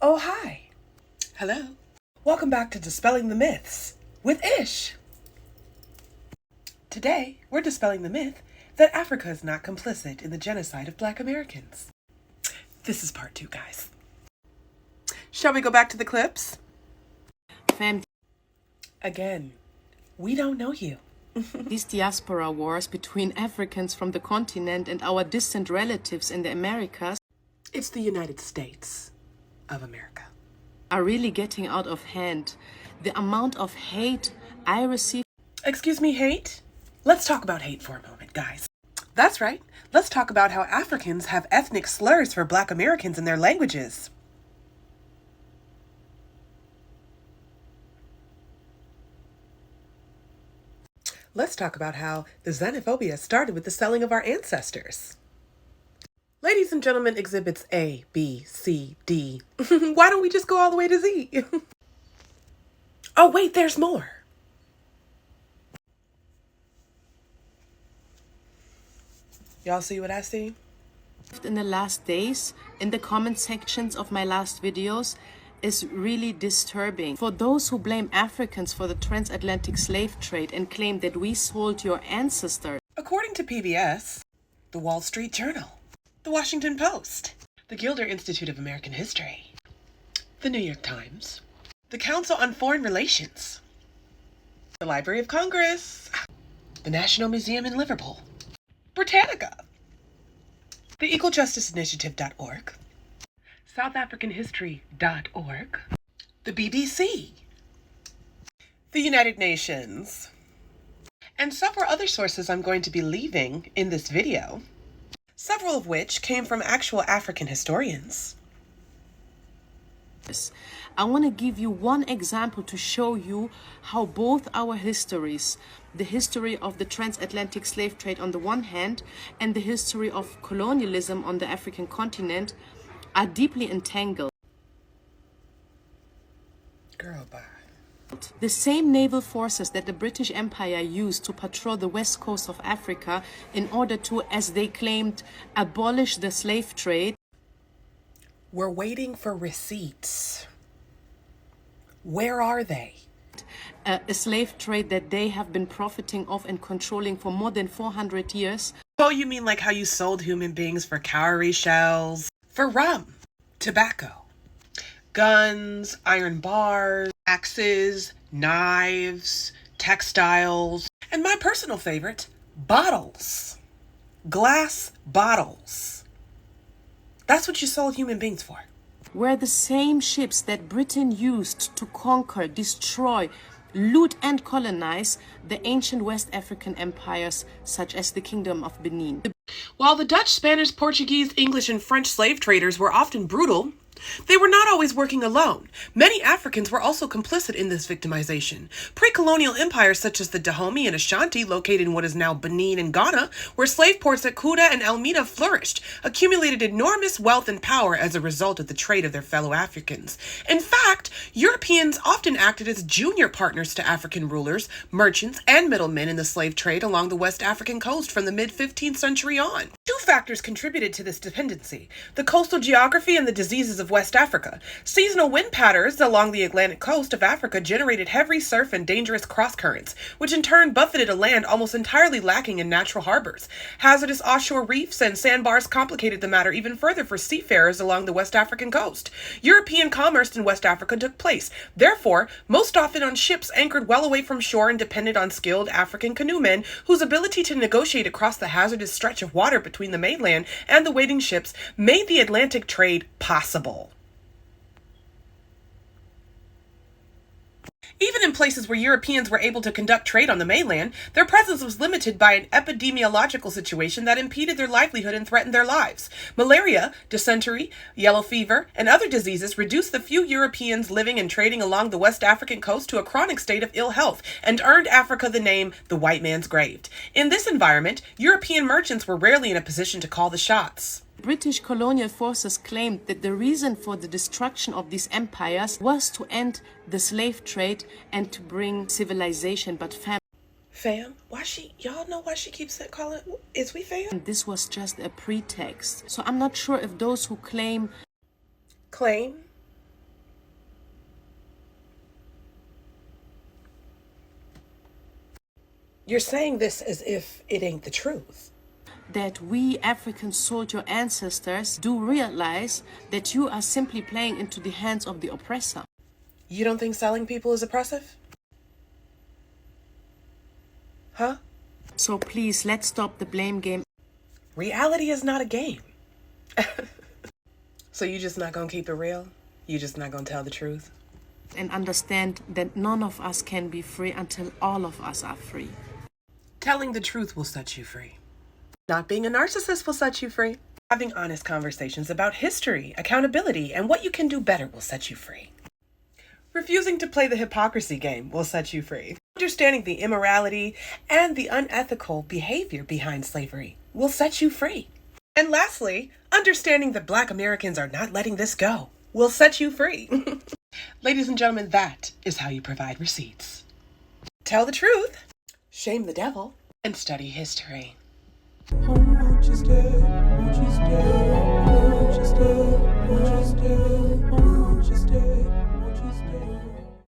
Oh, hi. Hello. Welcome back to Dispelling the Myths with Ish. Today, we're dispelling the myth that Africa is not complicit in the genocide of Black Americans. This is part 2, guys. Shall we go back to the clips? Again, we don't know you. These diaspora wars between Africans from the continent and our distant relatives in the Americas It's the United States of America. are really getting out of hand. The amount of hate I receive. Excuse me, hate? Let's talk about hate for a moment, guys. That's right. Let's talk about how Africans have ethnic slurs for Black Americans in their languages. Let's talk about how the xenophobia started with the selling of our ancestors. Ladies and gentlemen, exhibits A, B, C, D. Why don't we just go all the way to Z? Oh, wait, there's more. Y'all see what I see? In the last days, in the comment sections of my last videos, is really disturbing. For those who blame Africans for the transatlantic slave trade and claim that we sold your ancestors. According to PBS, the Wall Street Journal, the Washington Post, the Gilder Institute of American History, the New York Times, the Council on Foreign Relations, the Library of Congress, the National Museum in Liverpool, Britannica, the EqualJusticeInitiative.org, SouthAfricanHistory.org, the BBC, the United Nations, and several other sources I'm going to be leaving in this video, several of which came from actual African historians. I want to give you one example to show you how both our histories, the history of the transatlantic slave trade on the one hand and the history of colonialism on the African continent, are deeply entangled. Girl, bye. The same naval forces that the British Empire used to patrol the west coast of Africa in order to, as they claimed, abolish the slave trade. We're waiting for receipts. Where are they? A slave trade that they have been profiting of and controlling for more than 400 years. Oh, you mean like how you sold human beings for cowrie shells, for rum, tobacco, guns, iron bars, axes, knives, textiles, and my personal favorite, bottles. Glass bottles. That's what you sold human beings for. Were the same ships that Britain used to conquer, destroy, loot and colonize the ancient West African empires such as the Kingdom of Benin. While the Dutch, Spanish, Portuguese, English, and French slave traders were often brutal, they were not always working alone. Many Africans were also complicit in this victimization. Pre-colonial empires such as the Dahomey and Ashanti, located in what is now Benin and Ghana, where slave ports at Kuta and Elmina flourished, accumulated enormous wealth and power as a result of the trade of their fellow Africans. In fact, Europeans often acted as junior partners to African rulers, merchants, and middlemen in the slave trade along the West African coast from the mid-15th century on. Two factors contributed to this dependency: the coastal geography and the diseases of West Africa. Seasonal wind patterns along the Atlantic coast of Africa generated heavy surf and dangerous cross-currents, which in turn buffeted a land almost entirely lacking in natural harbors. Hazardous offshore reefs and sandbars complicated the matter even further for seafarers along the West African coast. European commerce in West Africa took place, therefore, most often on ships anchored well away from shore and depended on skilled African canoemen whose ability to negotiate across the hazardous stretch of water between the mainland and the waiting ships made the Atlantic trade possible. Even in places where Europeans were able to conduct trade on the mainland, their presence was limited by an epidemiological situation that impeded their livelihood and threatened their lives. Malaria, dysentery, yellow fever, and other diseases reduced the few Europeans living and trading along the West African coast to a chronic state of ill health and earned Africa the name the white man's grave. In this environment, European merchants were rarely in a position to call the shots. British colonial forces claimed that the reason for the destruction of these empires was to end the slave trade and to bring civilization, but Fam? Y'all know why she keeps calling, is we fam? this was just a pretext. So I'm not sure if those who claim You're saying this as if it ain't the truth. That we Africans sold your ancestors, do realize that you are simply playing into the hands of the oppressor. You don't think selling people is oppressive? Huh? So please, let's stop the blame game. Reality is not a game. So you just not gonna keep it real? You just not gonna tell the truth? And understand that none of us can be free until all of us are free. Telling the truth will set you free. Not being a narcissist will set you free. Having honest conversations about history, accountability, and what you can do better will set you free. Refusing to play the hypocrisy game will set you free. Understanding the immorality and the unethical behavior behind slavery will set you free. And lastly, understanding that Black Americans are not letting this go will set you free. Ladies and gentlemen, that is how you provide receipts. Tell the truth, shame the devil, and study history. Outrage is dead, outrage is dead.